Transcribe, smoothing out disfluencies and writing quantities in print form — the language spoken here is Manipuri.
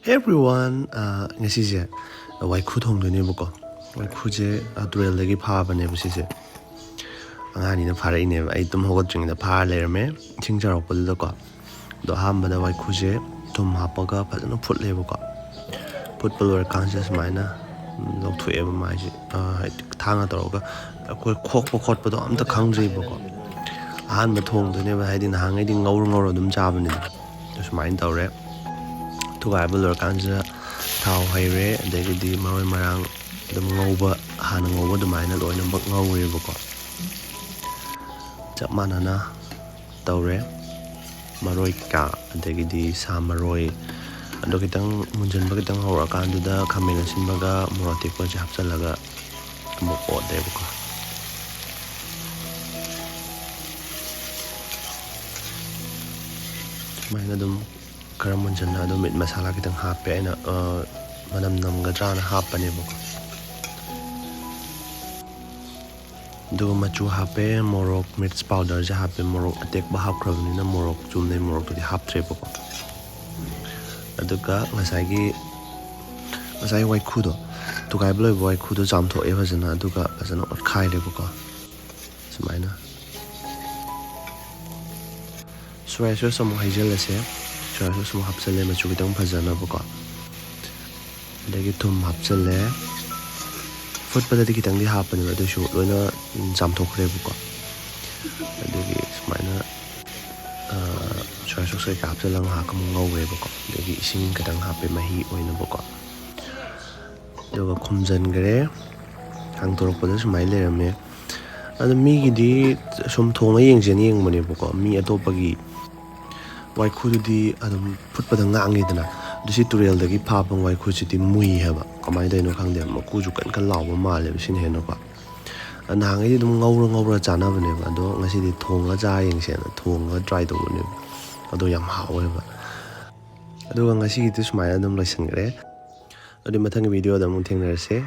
Hey everyone, ngasi Waikhu thongdoinebako. Waikhu je turel-dagi phabaneba sise. Anganina pharaineba. Ai tum hogatringda phara lerame. Ising jarakpadudako. Do ahambada Waikhu je tum hapaga fajana phutlebako. Phutpa loirakanse sumaina lawthoeba maise thanga tawraga akoi khokpa khotpado amta khangdribako. Ahanba thongdoineba haidi nahangaidi ngaur adum chabani. Sumaina tawre. Tugaiba loirakanse thau haire adagidi maroi marang adum ngauba hana ngauba dumaina loinabak ngaurebako. Chap manana tawre maroi ka adagidi sa maroi ado kitang munjanba kitang horakanduda khamena sinbaga morotekpa je hapchalaga amuk odebako. Sumaina adum kara munjanna adum meat masala kitang hape aina manam namgadrana hapanebako. Duga machu hape morok mirch powder je hape morok atekba hapkhrabnina morok chumnei morok tudi haptrebako. Aduga ngasai Waikhu do tugaiba loiba Waikhu do jamthoe fajana aduga fajana otkhairебako. Sumaina soya sauce amuk haijalase. Soya sauce amuk hapchale machu kitang fajanabako. Adagi thum hapchale futpadadi kitang di hapaneba adusu loina jamthokrebako. Adagi sumaina soya sauce ka hapchalang hakamu ngaurebako. Adagi ising kitang hape mahi oinabako. Aduga khumjangre hangtorokpada sumai lerame. Adu migidi sum thonga yengjeni yengmanebako. Mi atopagi Waikhu di adum phutpada ngangidana dusi turel-dagi phapang Waikhu chiti mui haba kamai daino khangde makuju kan lawba male bisin henoko. Anhangai dum ngaura chanabaneba ado ngasi di thonga cha yengsena thonga try tawbaneba ado yam haweba. Aduga ngasi gitu sumai adum loisangre. Adi mathang video da mung thengnarase.